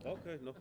Okay, no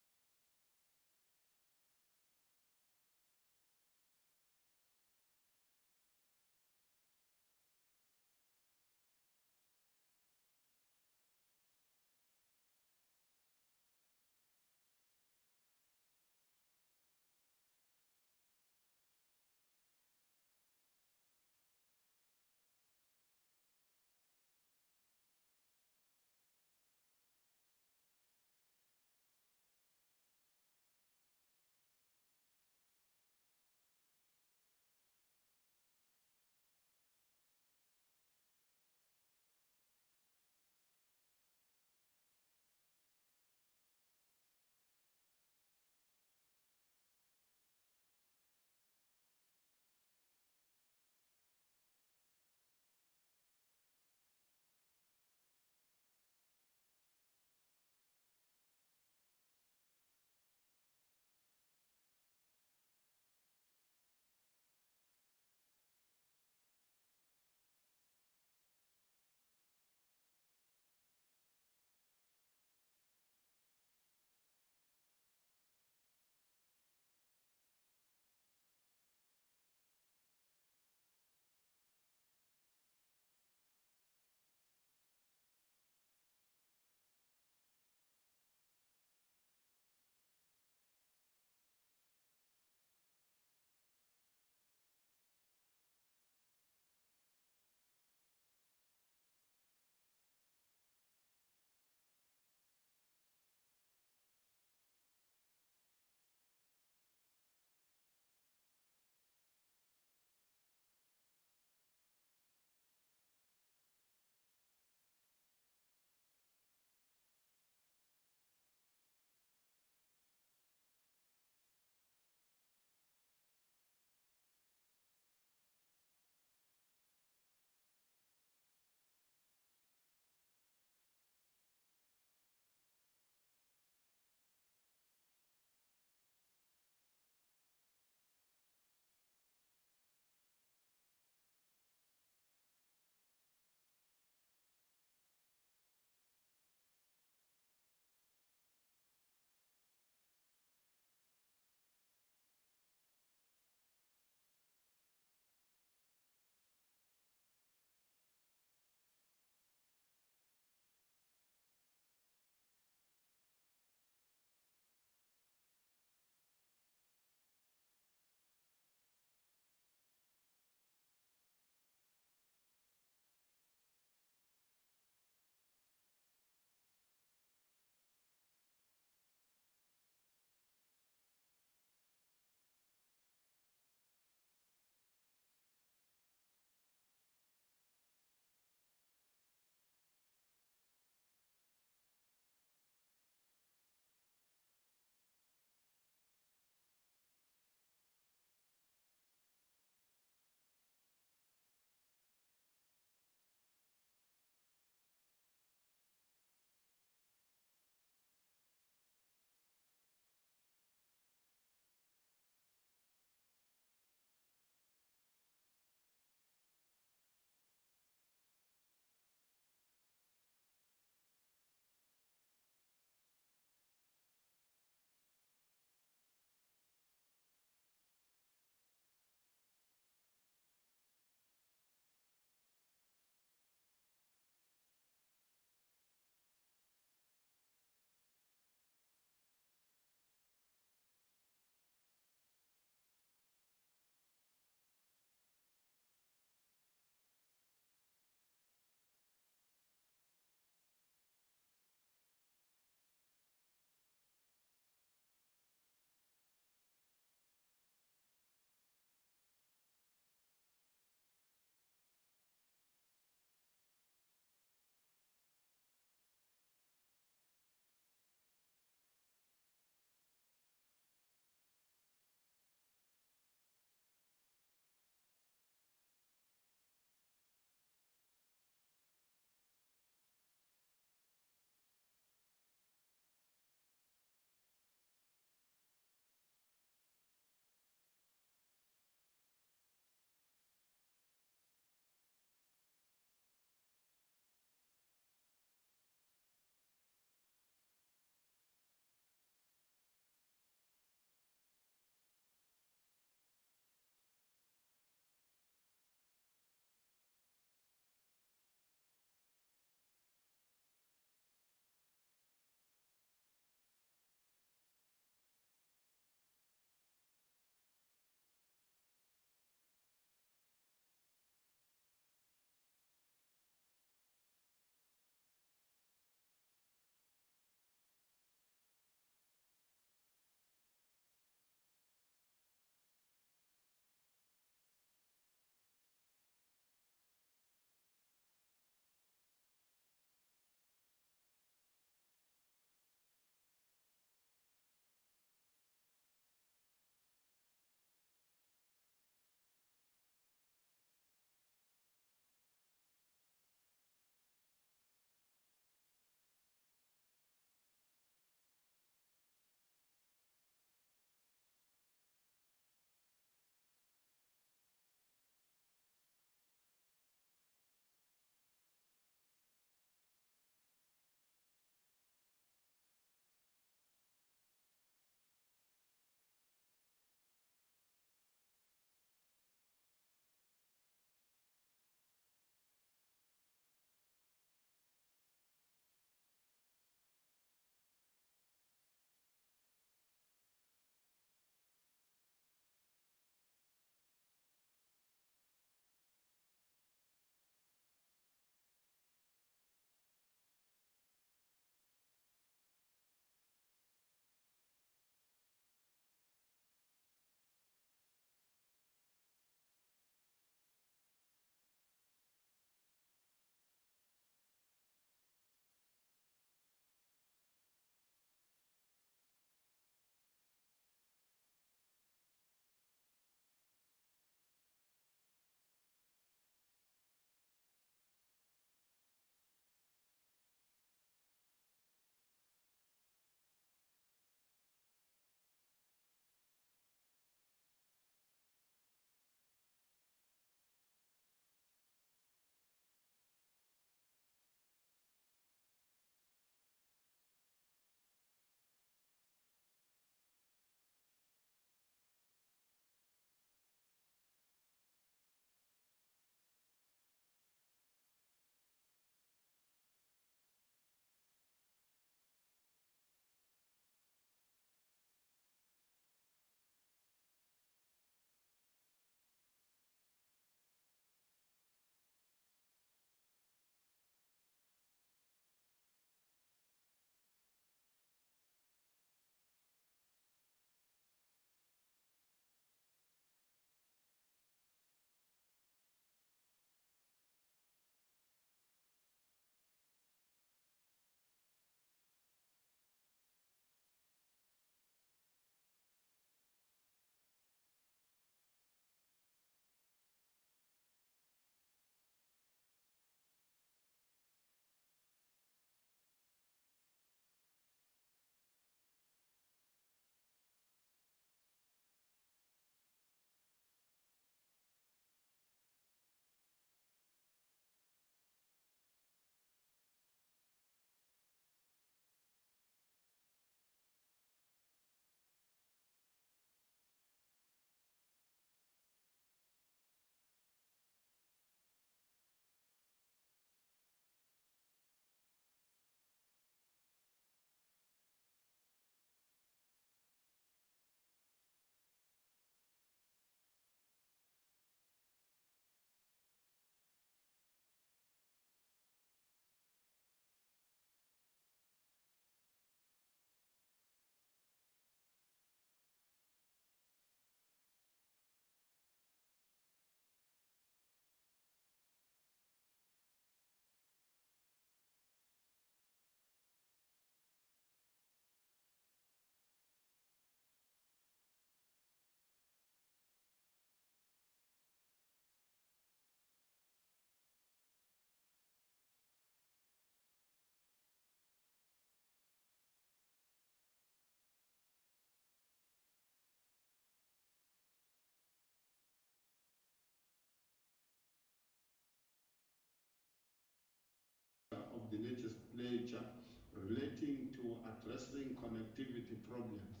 legislature relating to addressing connectivity problems.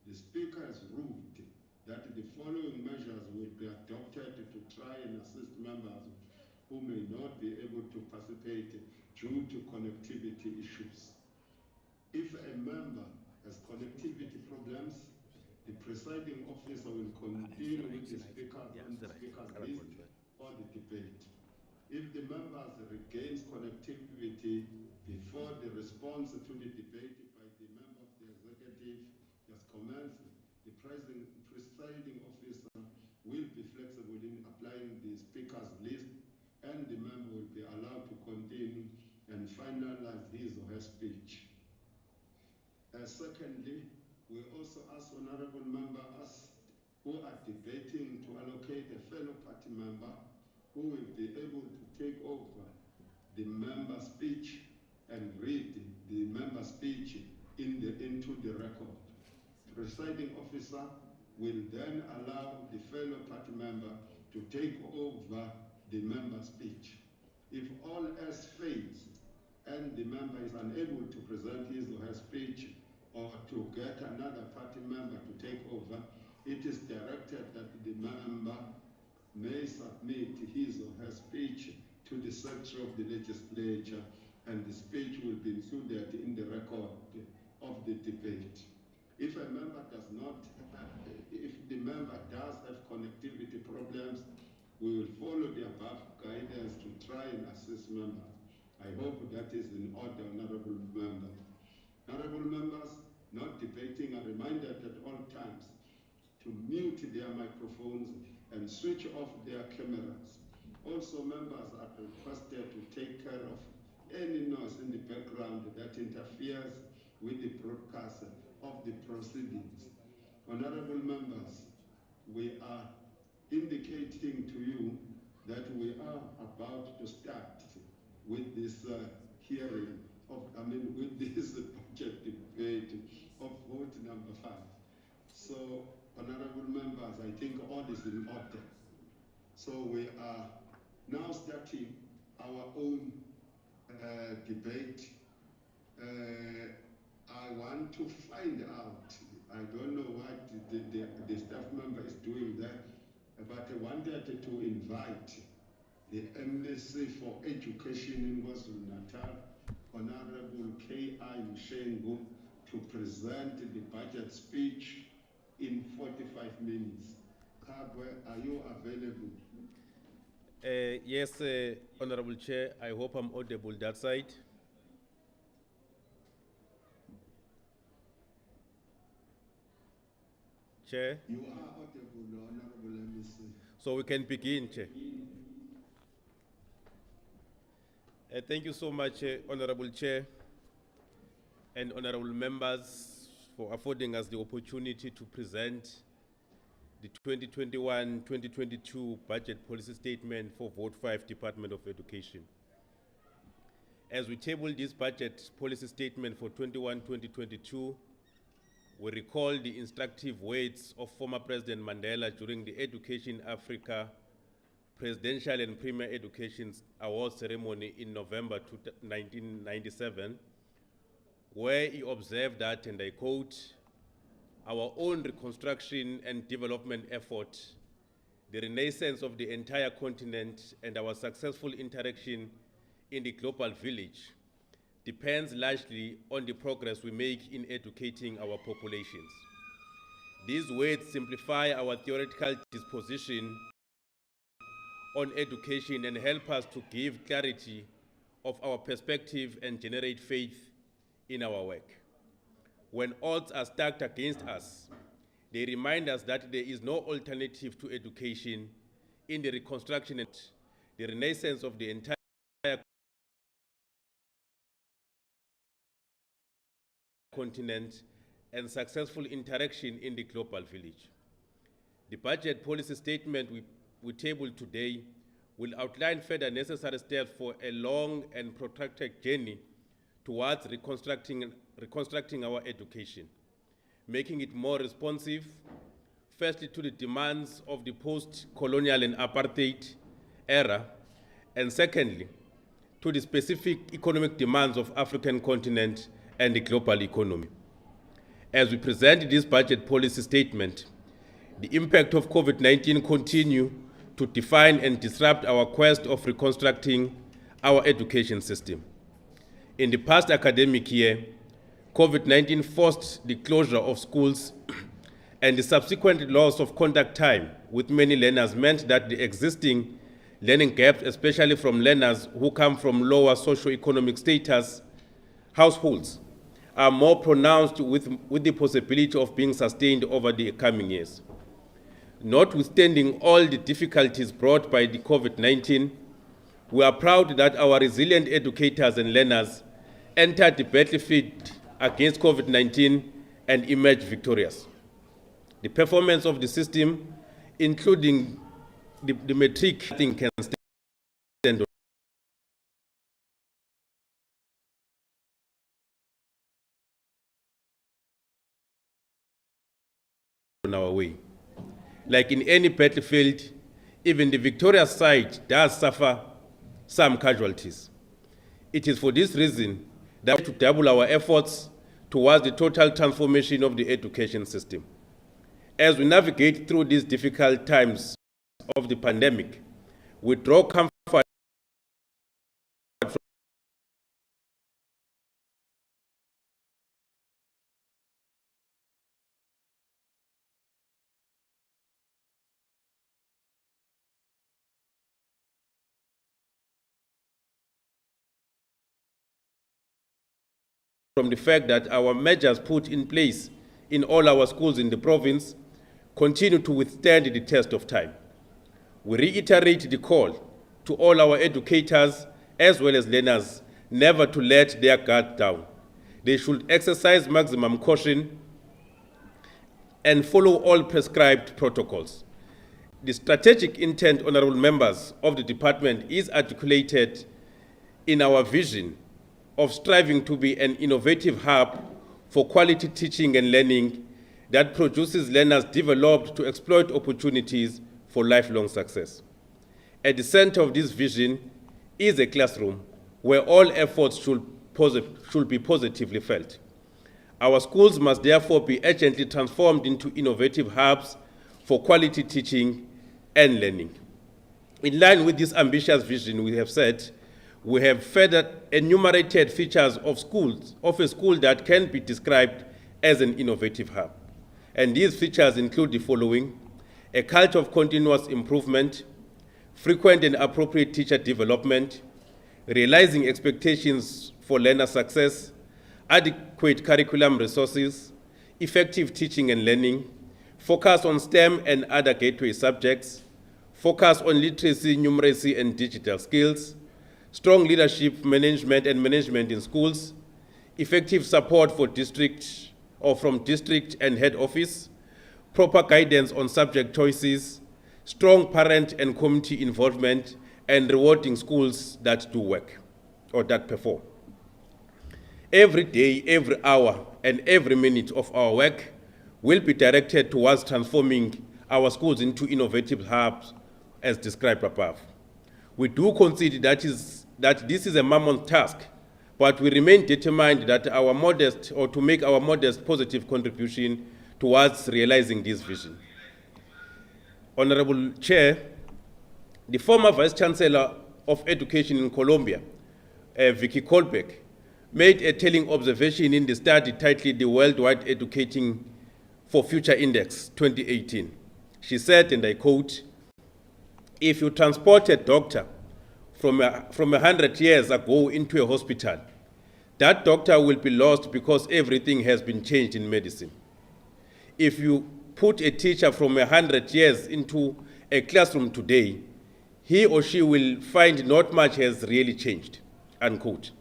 The Speaker has ruled that the following measures will be adopted to try and assist members who may not be able to participate due to connectivity issues. If a member has connectivity problems, the presiding officer will continue with the speakers on the speaker's list for the debate. If the members regains connectivity before the response to the debate by the member of the executive has commenced, the presiding officer will be flexible in applying the speaker's list, and the member will be allowed to continue and finalize his or her speech. Secondly, we also ask honorable members who are debating to allocate a fellow party member who will be able to take over the member speech and read the member speech into the record. The presiding officer will then allow the fellow party member to take over the member speech. If all else fails and the member is unable to present his or her speech or to get another party member to take over, it is directed that the member may submit his or her speech to the Secretary of the Legislature, and the speech will be included in the record of the debate. If a member does not, if the member does have connectivity problems, we will follow the above guidance to try and assist members. I hope that is in order, honorable members. Honorable members not debating are reminded at all times to mute their microphones and switch off their cameras. Also, members are requested to take care of any noise in the background that interferes with the broadcast of the proceedings. Honorable members, we are indicating to you that we are about to start with this hearing with this budget debate of vote number 5. So, honorable members, I think all is in order. So we are now starting our own debate. I want to find out, I don't know what the staff member is doing there, but I wanted to invite the MEC for Education in KwaZulu-Natal, Honorable Mshengu, to present the budget speech in 45 minutes. Kagwe, are you available? Yes, Honorable Chair, I hope I'm audible that side. Chair? You are audible, Honorable MEC. So we can begin, Chair. Thank you so much, Honorable Chair and honorable members, for affording us the opportunity to present the 2021-2022 budget policy statement for Vote 5 Department of Education. As we table this budget policy statement for 21-2022, we recall the instructive words of former President Mandela during the Education Africa Presidential and Premier Education Award ceremony in November 1997, where he observed that, and I quote, "Our own reconstruction and development effort, the renaissance of the entire continent, and our successful interaction in the global village depends largely on the progress we make in educating our populations." These words simplify our theoretical disposition on education and help us to give clarity of our perspective and generate faith in our work. When odds are stacked against us, they remind us that there is no alternative to education in the reconstruction and the renaissance of the entire continent and successful interaction in the global village. The budget policy statement we table today will outline further necessary steps for a long and protracted journey towards reconstructing our education, making it more responsive, firstly to the demands of the post-colonial and apartheid era, and secondly, to the specific economic demands of African continent and the global economy. As we present this budget policy statement, the impact of COVID-19 continue to define and disrupt our quest of reconstructing our education system. In the past academic year, COVID-19 forced the closure of schools and the subsequent loss of contact time with many learners meant that the existing learning gaps, especially from learners who come from lower socioeconomic status households, are more pronounced with the possibility of being sustained over the coming years. Notwithstanding all the difficulties brought by the COVID-19, we are proud that our resilient educators and learners entered the battlefield against COVID-19 and emerged victorious. The performance of the system, including the metric, I think can stand on our way. Like in any battlefield, even the victorious side does suffer some casualties. It is for this reason that we have to double our efforts towards the total transformation of the education system. As we navigate through these difficult times of the pandemic, we draw comfort from the fact that our measures put in place in all our schools in the province continue to withstand the test of time. We reiterate the call to all our educators as well as learners never to let their guard down. They should exercise maximum caution and follow all prescribed protocols. The strategic intent, honorable members of the department, is articulated in our vision of striving to be an innovative hub for quality teaching and learning that produces learners developed to exploit opportunities for lifelong success. At the center of this vision is a classroom where all efforts should be positively felt. Our schools must therefore be urgently transformed into innovative hubs for quality teaching and learning. In line with this ambitious vision, we have said, we have further enumerated features of a school that can be described as an innovative hub. And these features include the following: a culture of continuous improvement, frequent and appropriate teacher development, realizing expectations for learner success, adequate curriculum resources, effective teaching and learning, focus on STEM and other gateway subjects, focus on literacy, numeracy, and digital skills, strong leadership management and management in schools, effective support for district or from district and head office, proper guidance on subject choices, strong parent and community involvement, and rewarding schools that do work or that perform. Every day, every hour, and every minute of our work will be directed towards transforming our schools into innovative hubs as described above. We do concede that this is a mammoth task, but we remain determined that to make our modest positive contribution towards realizing this vision. Honorable Chair, the former Vice Chancellor of Education in Colombia, Vicky Kolbeck, made a telling observation in the study titled The Worldwide Educating for Future Index 2018. She said, and I quote, "If you transport a doctor from 100 years ago into a hospital, that doctor will be lost because everything has been changed in medicine. If you put a teacher from 100 years into a classroom today, he or she will find not much has really changed," unquote.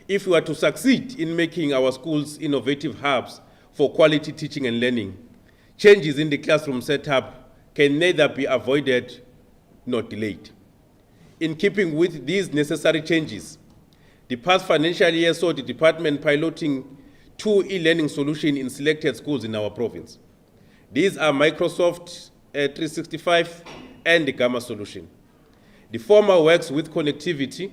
If we are to succeed in making our schools innovative hubs for quality teaching and learning, changes in the classroom setup can neither be avoided nor delayed. In keeping with these necessary changes, the past financial year saw the department piloting 2 e-learning solutions in selected schools in our province. These are Microsoft 365 and the Gamma solution. The former works with connectivity,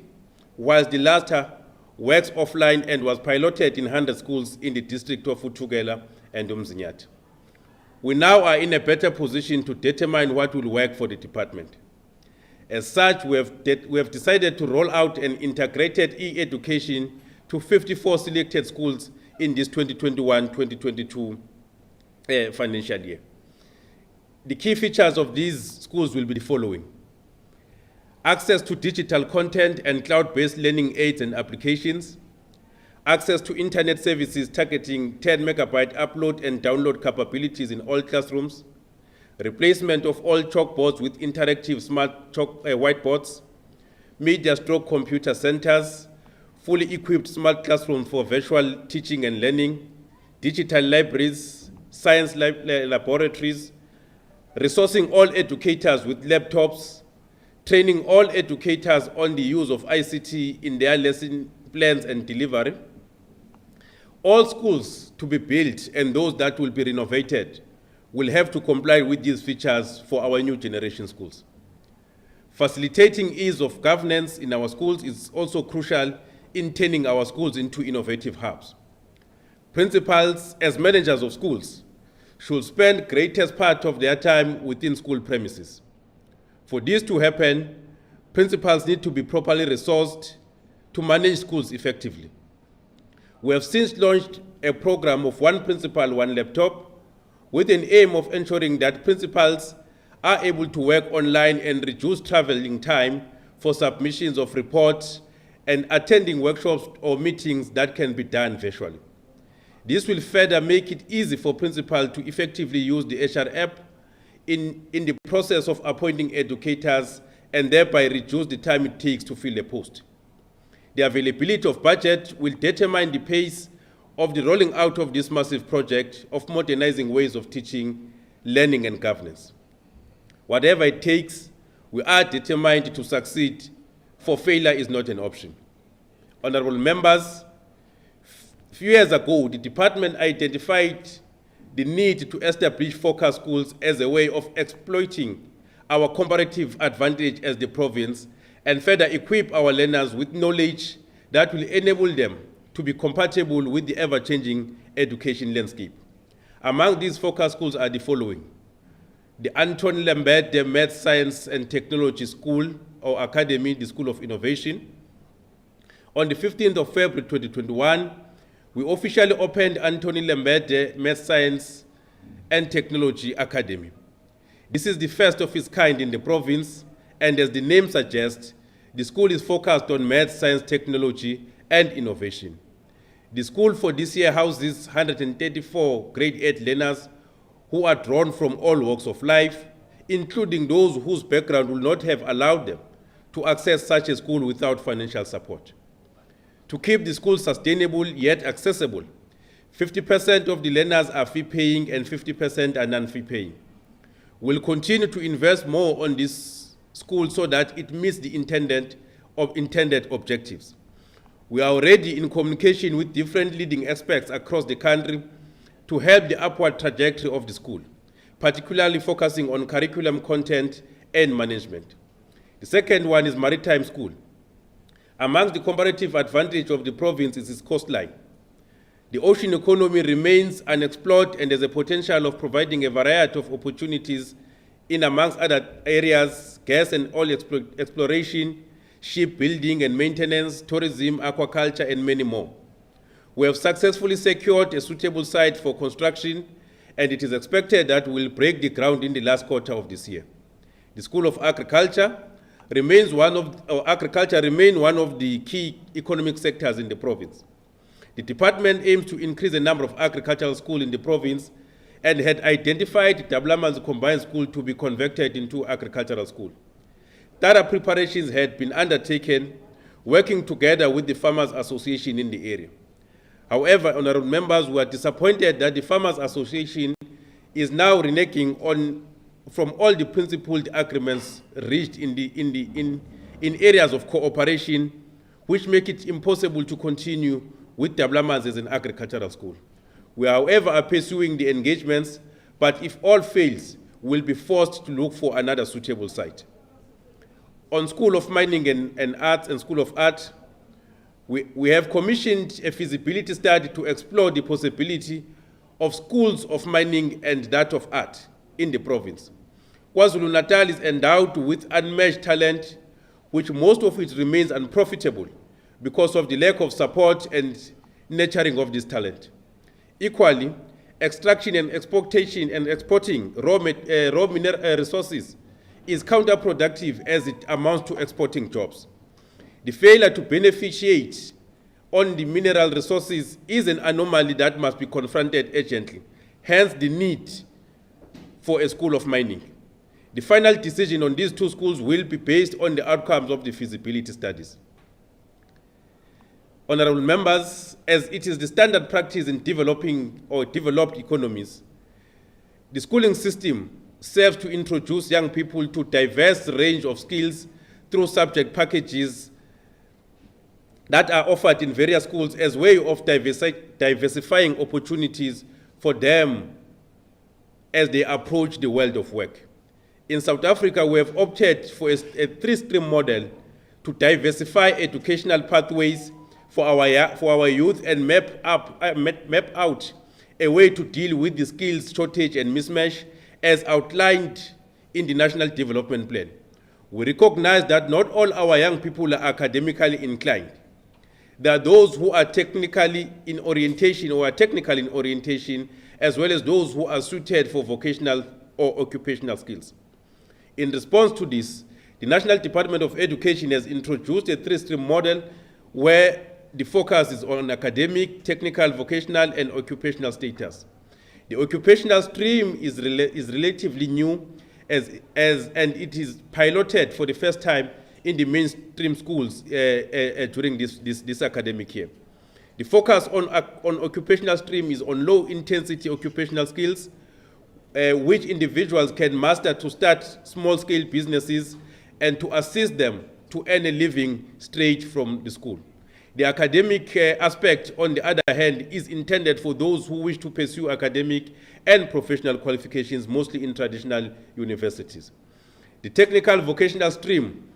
whilst the latter works offline and was piloted in 100 schools in the district of Utugela and Umzinyati. We now are in a better position to determine what will work for the department. As such, we have decided to roll out an integrated e-education to 54 selected schools in this 2021-2022 financial year. The key features of these schools will be the following: access to digital content and cloud-based learning aids and applications, access to internet services targeting 10 megabyte upload and download capabilities in all classrooms, replacement of all chalkboards with interactive smart whiteboards, media-stroke computer centers, fully equipped smart classrooms for virtual teaching and learning, digital libraries, science laboratories, resourcing all educators with laptops, training all educators on the use of ICT in their lesson plans and delivery. All schools to be built and those that will be renovated will have to comply with these features for our new generation schools. Facilitating ease of governance in our schools is also crucial in turning our schools into innovative hubs. Principals, as managers of schools, should spend greatest part of their time within school premises. For this to happen, principals need to be properly resourced to manage schools effectively. We have since launched a program of one principal, one laptop, with an aim of ensuring that principals are able to work online and reduce traveling time for submissions of reports and attending workshops or meetings that can be done virtually. This will further make it easy for principals to effectively use the HR app in the process of appointing educators and thereby reduce the time it takes to fill a post. The availability of budget will determine the pace of the rolling out of this massive project of modernizing ways of teaching, learning, and governance. Whatever it takes, we are determined to succeed, for failure is not an option. Honorable members, a few years ago, the department identified the need to establish focus schools as a way of exploiting our comparative advantage as the province and further equip our learners with knowledge that will enable them to be compatible with the ever-changing education landscape. Among these focus schools are the following: the Anton Lambert Maths, Science and Technology School or Academy, the School of Innovation. On the 15th of February 2021, we officially opened Anthony Lambert Maths, Science and Technology Academy. This is the first of its kind in the province, and as the name suggests, the school is focused on maths, science, technology, and innovation. The school for this year houses 134 grade 8 learners who are drawn from all walks of life, including those whose background will not have allowed them to access such a school without financial support. To keep the school sustainable yet accessible, 50% of the learners are fee-paying and 50% are non-fee paying. We'll continue to invest more on this school so that it meets the intended objectives. We are already in communication with different leading experts across the country to help the upward trajectory of the school, particularly focusing on curriculum content and management. The second one is Maritime School. Amongst the comparative advantage of the province is its coastline. The ocean economy remains unexplored and has a potential of providing a variety of opportunities in, amongst other areas, gas and oil exploration, shipbuilding and maintenance, tourism, aquaculture, and many more. We have successfully secured a suitable site for construction, and it is expected that we will break the ground in the last quarter of this year. The School of Agriculture remains one of the key economic sectors in the province. The department aims to increase the number of agricultural schools in the province and had identified Dablaman's combined school to be converted into agricultural school. Thorough preparations had been undertaken, working together with the Farmers Association in the area. However, honorable members, we are disappointed that the Farmers Association is now reneging from all the principled agreements reached in areas of cooperation, which make it impossible to continue with Dablaman's as an agricultural school. We, however, are pursuing the engagements, but if all fails, we'll be forced to look for another suitable site. On School of Mining and Arts and School of Art, We have commissioned a feasibility study to explore the possibility of schools of mining and that of art in the province. KwaZulu-Natal is endowed with unmatched talent, which most of it remains unprofitable because of the lack of support and nurturing of this talent. Equally, extraction and exportation and exporting raw mineral resources is counterproductive as it amounts to exporting jobs. The failure to beneficiate on the mineral resources is an anomaly that must be confronted urgently, hence the need for a school of mining. The final decision on these two schools will be based on the outcomes of the feasibility studies. Honorable members, as it is the standard practice in developing or developed economies, the schooling system serves to introduce young people to diverse range of skills through subject packages that are offered in various schools as a way of diversifying opportunities for them as they approach the world of work. In South Africa, we have opted for a three-stream model to diversify educational pathways for our youth and map out a way to deal with the skills shortage and mismatch as outlined in the National Development Plan. We recognize that not all our young people are academically inclined. There are those who are technically in orientation or are technical in orientation, as well as those who are suited for vocational or occupational skills. In response to this, the National Department of Education has introduced a three-stream model where the focus is on academic, technical, vocational, and occupational status. The occupational stream is relatively new and it is piloted for the first time in the mainstream schools during this academic year. The focus on occupational stream is on low-intensity occupational skills, which individuals can master to start small-scale businesses and to assist them to earn a living straight from the school. The academic aspect, on the other hand, is intended for those who wish to pursue academic and professional qualifications, mostly in traditional universities. The technical vocational stream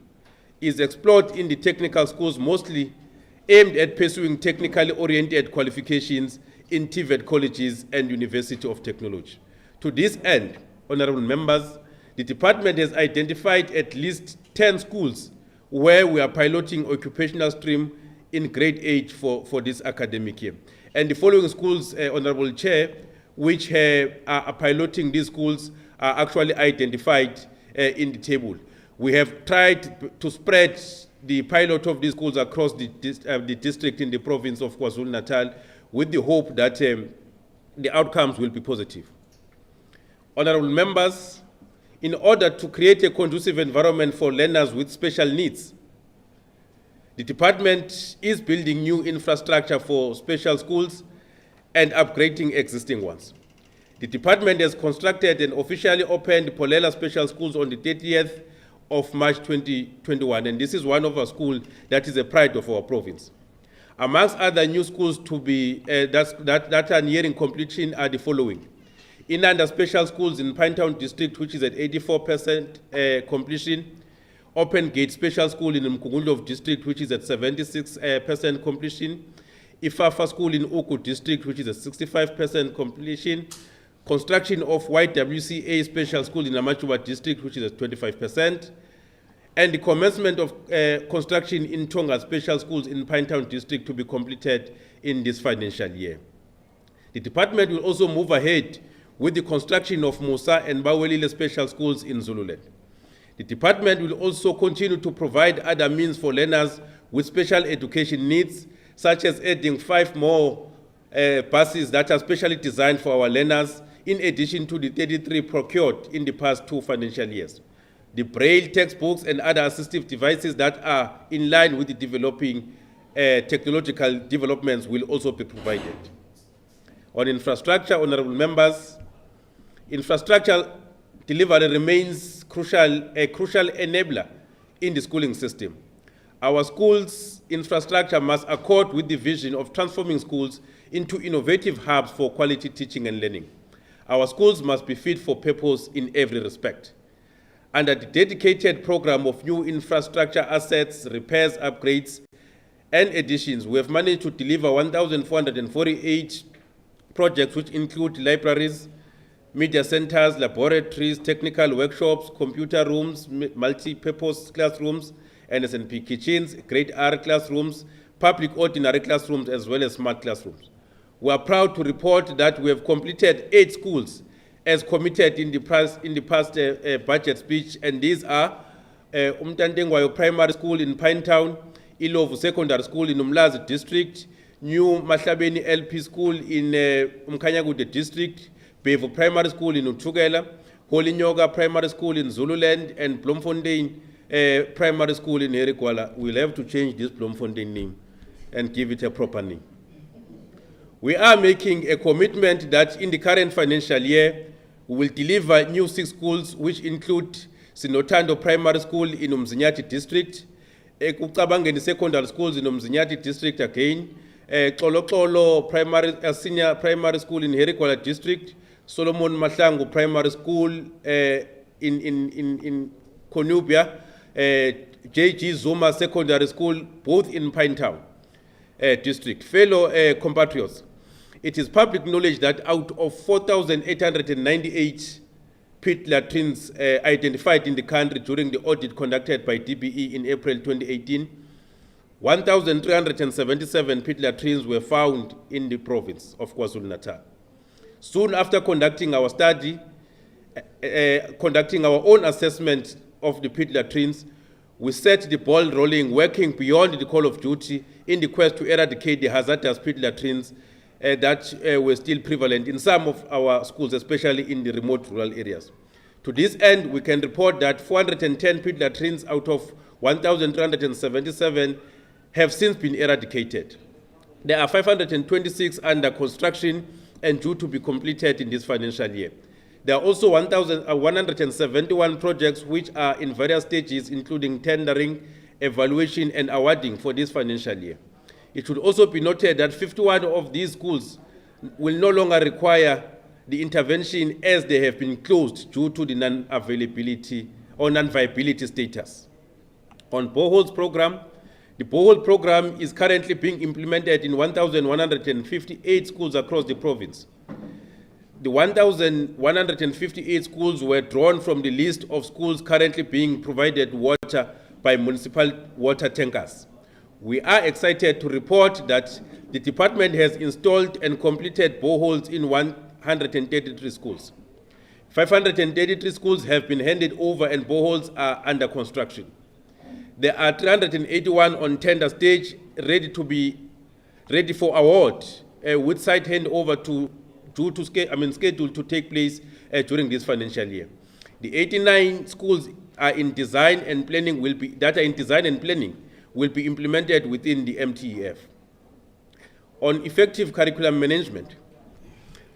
is explored in the technical schools, mostly aimed at pursuing technically oriented qualifications in TVET colleges and University of Technology. To this end, honorable members, the department has identified at least 10 schools where we are piloting occupational stream in grade 8 for this academic year. And the following schools, Honorable Chair, which are piloting these schools are actually identified in the table. We have tried to spread the pilot of these schools across the district in the province of KwaZulu-Natal with the hope that the outcomes will be positive. Honorable members, in order to create a conducive environment for learners with special needs, the department is building new infrastructure for special schools and upgrading existing ones. The department has constructed and officially opened Polela Special Schools on the 30th of March 2021, and this is one of our schools that is a pride of our province. Amongst other new schools to be that are nearing completion are the following: Inanda Special Schools in Pinetown District, which is at 84% completion; Open Gate Special School in Mkungundlovu District, which is at 76% completion; Ifafa School in Uku District, which is at 65% completion; construction of YWCA Special School in Amachuba District, which is at 25%, and the commencement of construction in Tonga Special Schools in Pinetown District to be completed in this financial year. The department will also move ahead with the construction of Musa and Bawelile Special Schools in Zululand. The department will also continue to provide other means for learners with special education needs, such as adding 5 more buses that are specially designed for our learners, in addition to the 33 procured in the past 2 financial years. The braille textbooks and other assistive devices that are in line with the developing technological developments will also be provided. On infrastructure, honorable members, infrastructure delivery remains a crucial enabler in the schooling system. Our schools' infrastructure must accord with the vision of transforming schools into innovative hubs for quality teaching and learning. Our schools must be fit for purpose in every respect. Under the dedicated program of new infrastructure assets, repairs, upgrades, and additions, we have managed to deliver 1,448 projects, which include libraries, media centers, laboratories, technical workshops, computer rooms, multi-purpose classrooms, NSNP kitchens, grade R classrooms, public ordinary classrooms, as well as smart classrooms. We are proud to report that we have completed 8 schools as committed in the past budget speech, and these are Umtantengwayo Primary School in Pinetown, Ilovu Secondary School in Umlazi District, New Mahlabeni LP School in Mkanyagude District, Bevu Primary School in Utugela, Holy Nyoga Primary School in Zululand, and Bloemfontein Primary School in Herikwala. We'll have to change this Bloemfontein name and give it a proper name. We are making a commitment that in the current financial year, we will deliver new 6 schools, which include Sinotando Primary School in Umzinyati District, Kucabangeni Secondary Schools in Umzinyati District again, Xolo Senior Primary School in Herikwala District, Solomon Mahlangu Primary School in Konubia, J.G. Zuma Secondary School, both in Pinetown District. Fellow compatriots, it is public knowledge that out of 4,898 pit latrines identified in the country during the audit conducted by DBE in April 2018, 1,377 pit latrines were found in the province of KwaZulu-Natal. Soon after conducting our study, conducting our own assessment of the pit latrines, we set the ball rolling, working beyond the call of duty in the quest to eradicate the hazardous pit latrines that were still prevalent in some of our schools, especially in the remote rural areas. To this end, we can report that 410 pit latrines out of 1,377 have since been eradicated. There are 526 under construction and due to be completed in this financial year. There are also 171 projects which are in various stages, including tendering, evaluation, and awarding for this financial year. It should also be noted that 51 of these schools will no longer require the intervention as they have been closed due to the non-availability or non-viability status. On boreholes program, the borehole program is currently being implemented in 1,158 schools across the province. The 1,158 schools were drawn from the list of schools currently being provided water by municipal water tankers. We are excited to report that the department has installed and completed boreholes in 133 schools. 533 schools have been handed over and boreholes are under construction. There are 381 on tender stage ready for award, with site handover scheduled to take place during this financial year. The 89 schools are in design and planning will be implemented within the MTEF. On effective curriculum management,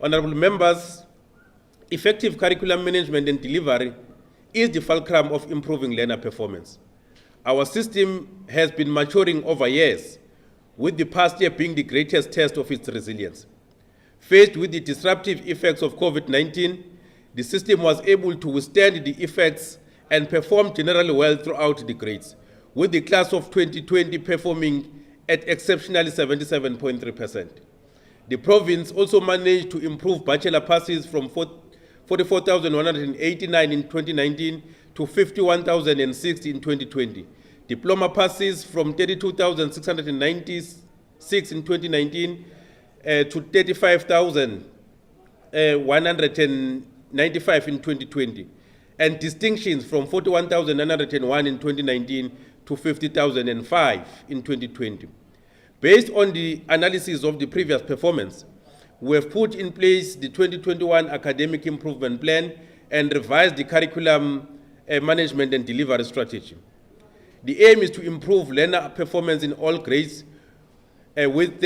honorable members, effective curriculum management and delivery is the fulcrum of improving learner performance. Our system has been maturing over years, with the past year being the greatest test of its resilience. Faced with the disruptive effects of COVID-19, the system was able to withstand the effects and perform generally well throughout the grades, with the class of 2020 performing at exceptionally 77.3%. The province also managed to improve bachelor passes from 44,189 in 2019 to 51,060 in 2020. Diploma passes from 32,696 in 2019 to 35,195 in 2020. And distinctions from 41,901 in 2019 to 50,005 in 2020. Based on the analysis of the previous performance, we have put in place the 2021 Academic Improvement Plan and revised the curriculum management and delivery strategy. The aim is to improve learner performance in all grades, with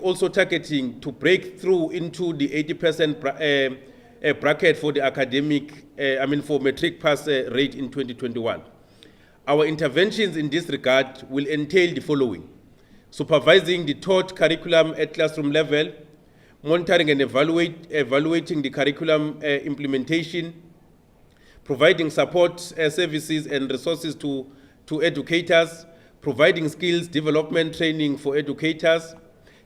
also targeting to break through into the 80% bracket for the for matric pass rate in 2021. Our interventions in this regard will entail the following: supervising the taught curriculum at classroom level, monitoring and evaluating the curriculum implementation, providing support services and resources to educators, providing skills development training for educators,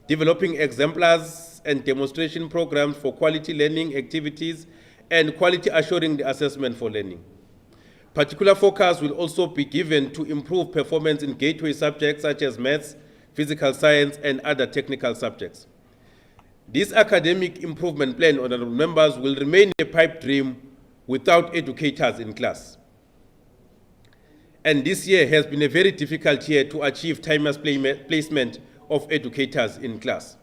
developing exemplars and demonstration programs for quality learning activities, and quality assuring the assessment for learning. Particular focus will also be given to improve performance in gateway subjects such as maths, physical science, and other technical subjects. This academic improvement plan, honorable members, will remain a pipe dream without educators in class. And this year has been a very difficult year to achieve timeless placement of educators in class.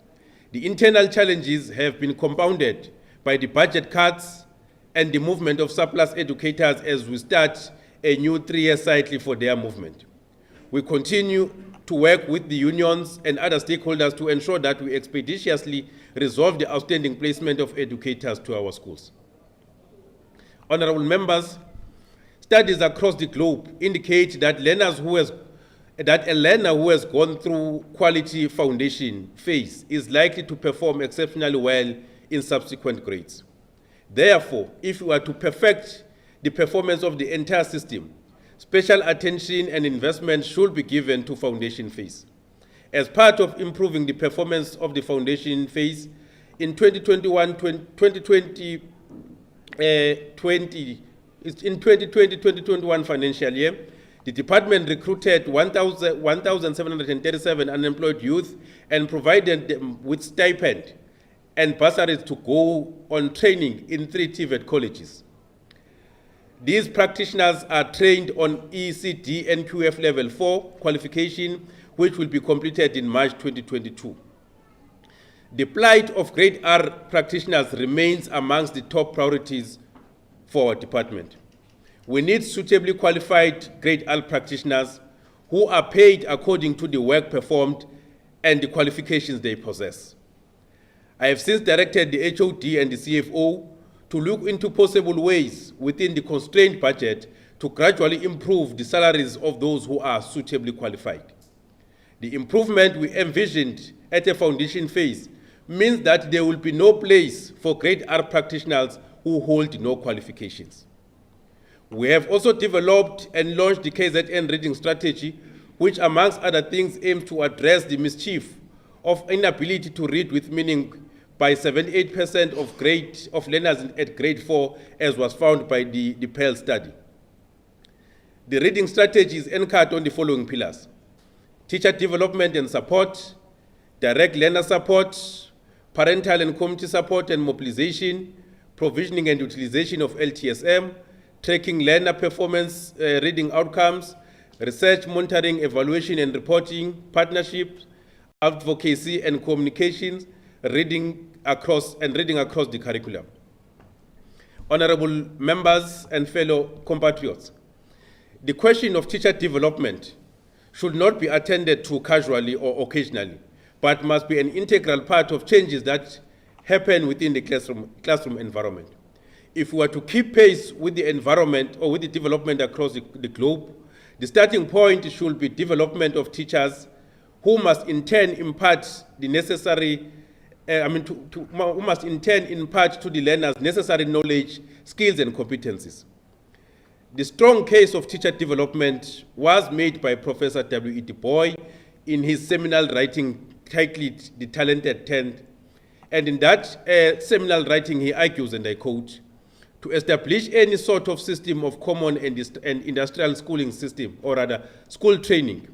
The internal challenges have been compounded by the budget cuts and the movement of surplus educators as we start a new 3-year cycle for their movement. We continue to work with the unions and other stakeholders to ensure that we expeditiously resolve the outstanding placement of educators to our schools. Honorable members, studies across the globe indicate that a learner who has gone through quality foundation phase is likely to perform exceptionally well in subsequent grades. Therefore, if we are to perfect the performance of the entire system, special attention and investment should be given to foundation phase. As part of improving the performance of the foundation phase, in 2020-2021 financial year, the department recruited 1,737 unemployed youth and provided them with stipend and bursaries to go on training in 3 TVET colleges. These practitioners are trained on ECD NQF Level 4 qualification, which will be completed in March 2022. The plight of Grade R practitioners remains amongst the top priorities for our department. We need suitably qualified Grade R practitioners who are paid according to the work performed and the qualifications they possess. I have since directed the HOD and the CFO to look into possible ways within the constrained budget to gradually improve the salaries of those who are suitably qualified. The improvement we envisioned at a foundation phase means that there will be no place for Grade R practitioners who hold no qualifications. We have also developed and launched the KZN reading strategy, which amongst other things aims to address the mischief of inability to read with meaning by 78% of learners at grade 4, as was found by the Pearl study. The reading strategy is anchored on the following pillars: teacher development and support, direct learner support, parental and community support and mobilization, provisioning and utilization of LTSM, tracking learner performance reading outcomes, research, monitoring, evaluation and reporting, partnerships, advocacy and communications, reading across the curriculum. Honorable members and fellow compatriots, the question of teacher development should not be attended to casually or occasionally, but must be an integral part of changes that happen within the classroom environment. If we are to keep pace with the environment or with the development across the globe, the starting point should be development of teachers who must in turn impart the necessary who must in turn impart to the learners necessary knowledge, skills, and competencies. The strong case of teacher development was made by Professor W.E. Du Bois in his seminal writing titled The Talented Tenth. And in that seminal writing, he argues, and I quote, "To establish any sort of system of common and industrial schooling system, or rather school training,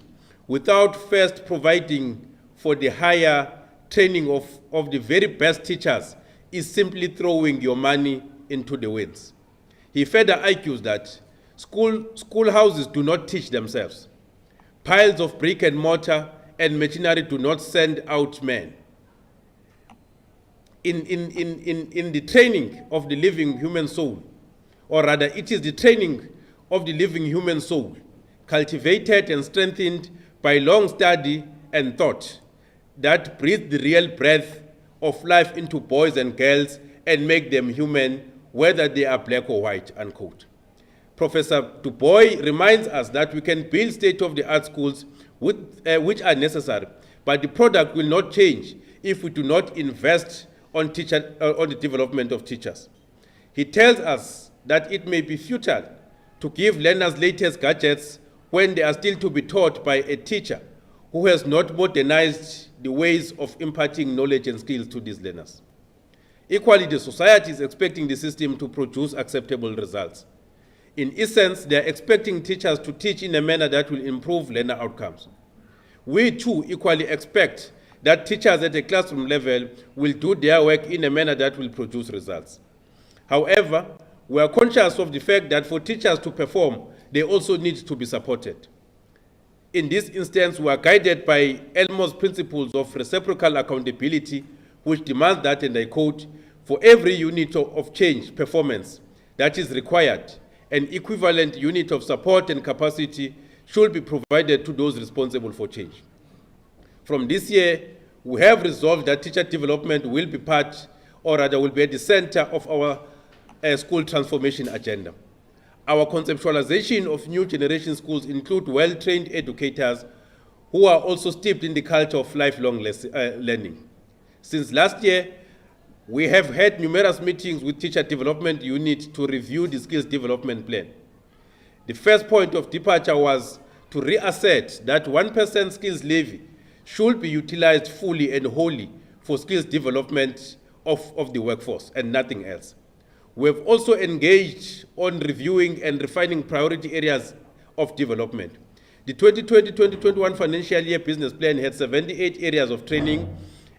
without first providing for the higher training of the very best teachers is simply throwing your money into the winds." He further argues that schoolhouses do not teach themselves. Piles of brick and mortar and machinery do not send out men. In the training of the living human soul, or rather it is the training of the living human soul, cultivated and strengthened by long study and thought, that breathe the real breath of life into boys and girls and make them human, whether they are black or white, unquote. Professor Du Bois reminds us that we can build state-of-the-art schools which are necessary, but the product will not change if we do not invest on the development of teachers. He tells us that it may be futile to give learners latest gadgets when they are still to be taught by a teacher who has not modernized the ways of imparting knowledge and skills to these learners. Equally, the society is expecting the system to produce acceptable results. In essence, they are expecting teachers to teach in a manner that will improve learner outcomes. We too equally expect that teachers at a classroom level will do their work in a manner that will produce results. However, we are conscious of the fact that for teachers to perform, they also need to be supported. In this instance, we are guided by Elmo's principles of reciprocal accountability, which demands that, and I quote, for every unit of change performance that is required, an equivalent unit of support and capacity should be provided to those responsible for change. From this year, we have resolved that teacher development will be part, or rather will be at the center of our school transformation agenda. Our conceptualization of new generation schools include well-trained educators who are also steeped in the culture of lifelong learning. Since last year, we have had numerous meetings with teacher development unit to review the skills development plan. The first point of departure was to reassert that 1% skills levy should be utilized fully and wholly for skills development of the workforce and nothing else. We have also engaged on reviewing and refining priority areas of development. The 2020-2021 financial year business plan had 78 areas of training,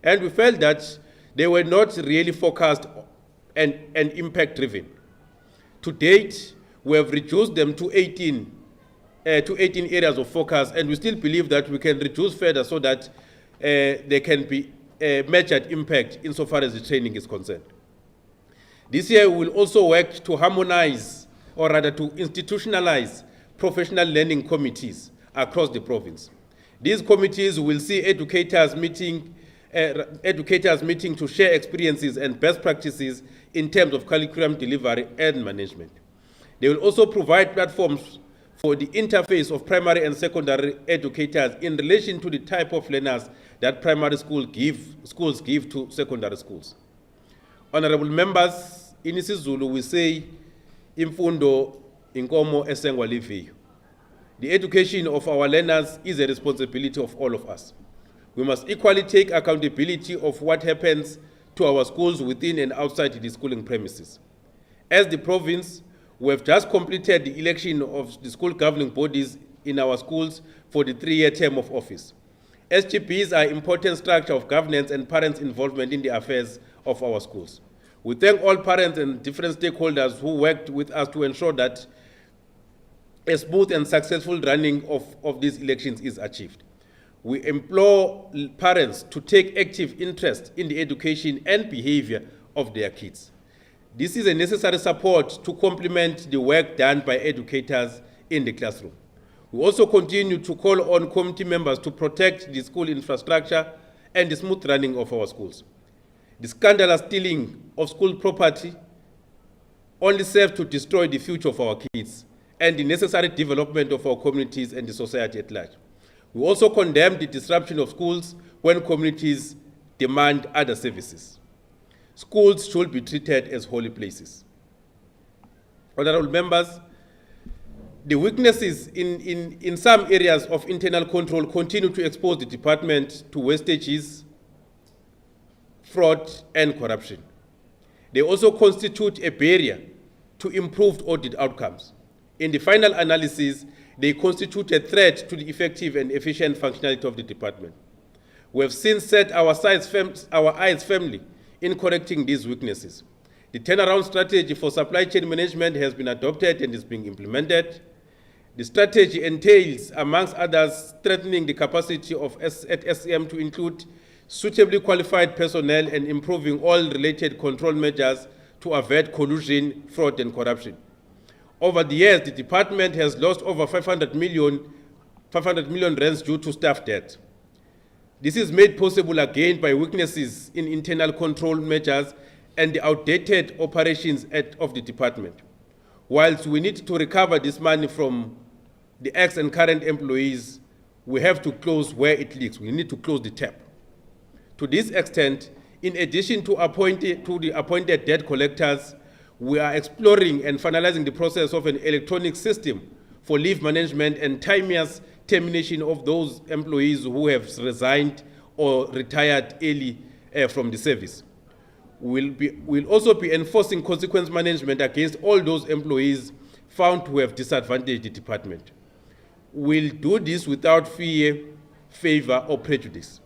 and we felt that they were not really focused and impact-driven. To date, we have reduced them to 18 areas of focus, and we still believe that we can reduce further so that there can be a measured impact insofar as the training is concerned. This year, we will also work to harmonize, or rather to institutionalize, professional learning committees across the province. These committees will see educators meeting to share experiences and best practices in terms of curriculum delivery and management. They will also provide platforms for the interface of primary and secondary educators in relation to the type of learners that primary schools give to secondary schools. Honorable members, in isiZulu we say, imfundo inkomo esengwa liviyo. The education of our learners is a responsibility of all of us. We must equally take accountability of what happens to our schools within and outside the schooling premises. As the province, we have just completed the election of the school governing bodies in our schools for the 3-year term of office. SGBs are important structure of governance and parents' involvement in the affairs of our schools. We thank all parents and different stakeholders who worked with us to ensure that a smooth and successful running of these elections is achieved. We implore parents to take active interest in the education and behavior of their kids. This is a necessary support to complement the work done by educators in the classroom. We also continue to call on committee members to protect the school infrastructure and the smooth running of our schools. The scandalous stealing of school property only serves to destroy the future of our kids and the necessary development of our communities and the society at large. We also condemn the disruption of schools when communities demand other services. Schools should be treated as holy places. Honorable members, the weaknesses in some areas of internal control continue to expose the department to wastages, fraud, and corruption. They also constitute a barrier to improved audit outcomes. In the final analysis, they constitute a threat to the effective and efficient functionality of the department. We have since set our eyes firmly in correcting these weaknesses. The turnaround strategy for supply chain management has been adopted and is being implemented. The strategy entails, amongst others, strengthening the capacity at SEM to include suitably qualified personnel and improving all related control measures to avert collusion, fraud, and corruption. Over the years, the department has lost over 500 million rands due to staff debt. This is made possible again by weaknesses in internal control measures and the outdated operations of the department. Whilst we need to recover this money from the ex and current employees, we have to close where it leaks. We need to close the tap. To this extent, in addition to the appointed debt collectors, we are exploring and finalizing the process of an electronic system for leave management and timeous termination of those employees who have resigned or retired early from the service. We'll also be enforcing consequence management against all those employees found to have disadvantaged the department. We'll do this without fear, favor, or prejudice.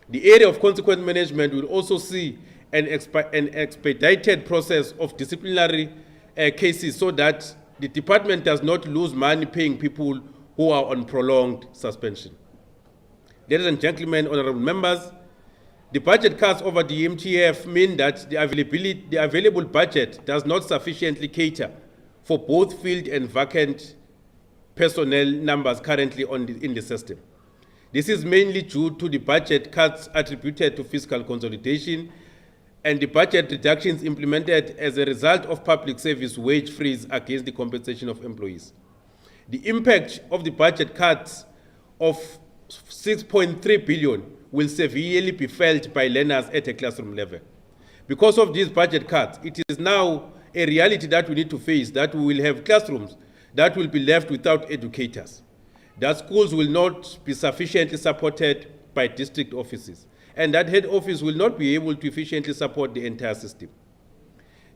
The area of consequence management will also see an expedited process of disciplinary cases so that the department does not lose money paying people who are on prolonged suspension. Ladies and gentlemen, honorable members, the budget cuts over the MTF mean that the available budget does not sufficiently cater for both field and vacant personnel numbers currently in the system. This is mainly due to the budget cuts attributed to fiscal consolidation and the budget reductions implemented as a result of public service wage freeze against the compensation of employees. The impact of the budget cuts of 6.3 billion will severely be felt by learners at a classroom level. Because of these budget cuts, it is now a reality that we need to face that we will have classrooms that will be left without educators, that schools will not be sufficiently supported by district offices, and that head office will not be able to efficiently support the entire system.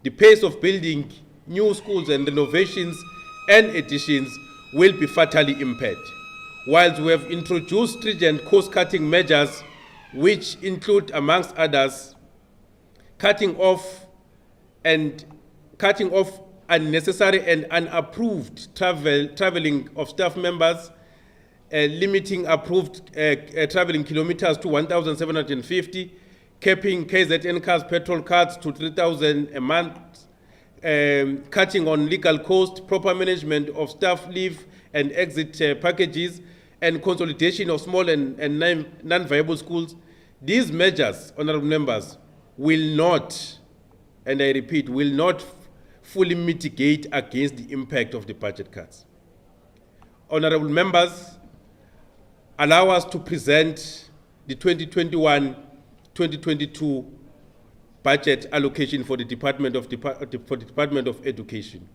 The pace of building new schools and renovations and additions will be fatally impaired. Whilst we have introduced stringent cost-cutting measures, which include, amongst others, cutting off unnecessary and unapproved traveling of staff members, limiting approved traveling kilometers to 1,750, capping KZN cars, petrol cards to 3,000 a month, cutting on legal cost, proper management of staff leave and exit packages, and consolidation of small and non-viable schools. These measures, honorable members, will not, and I repeat, will not fully mitigate against the impact of the budget cuts. Honorable members, allow us to present the 2021-2022 budget allocation for the Department of Education.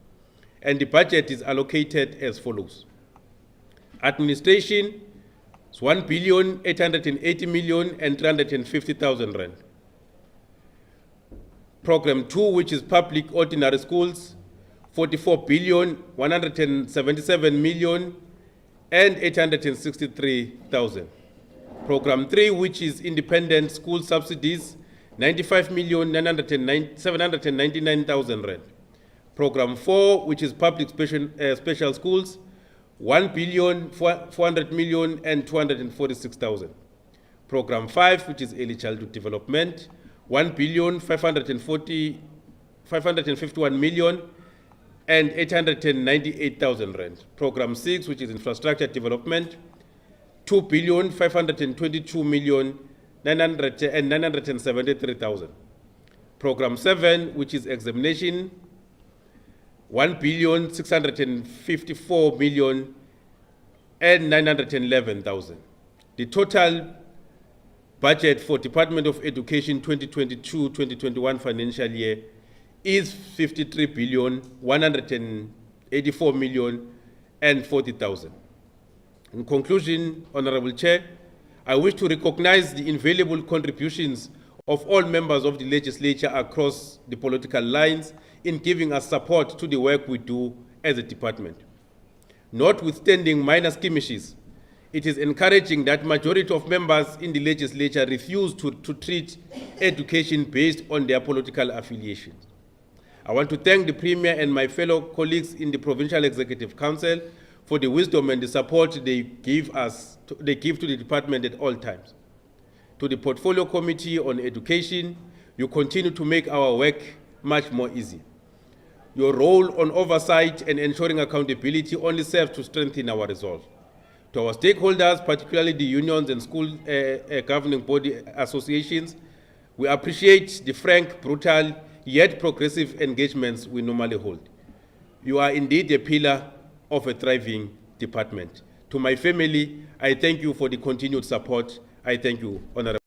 And the budget is allocated as follows. Administration is 1,880,350,000 rand. Program 2, which is public ordinary schools, 44,177,863,000. Program 3, which is independent school subsidies, 95,799,000 rand. Program 4, which is public special schools, 1,400,246,000. Program 5, which is early childhood development, 1,551,898,000 rand. Program 6, which is infrastructure development, 2,522,973,000. Program 7, which is examination, 1,654,911,000. The total budget for Department of Education 2022-2021 financial year is 53,184,040,000. In conclusion, Honorable Chair, I wish to recognize the invaluable contributions of all members of the legislature across the political lines in giving us support to the work we do as a department. Notwithstanding minor skirmishes, it is encouraging that majority of members in the legislature refuse to treat education based on their political affiliations. I want to thank the Premier and my fellow colleagues in the Provincial Executive Council for the wisdom and the support they give to the department at all times. To the Portfolio Committee on Education, you continue to make our work much more easy. Your role on oversight and ensuring accountability only serves to strengthen our resolve. To our stakeholders, particularly the unions and school governing body associations, we appreciate the frank, brutal, yet progressive engagements we normally hold. You are indeed a pillar of a thriving department. To my family, I thank you for the continued support. I thank you, Honorable.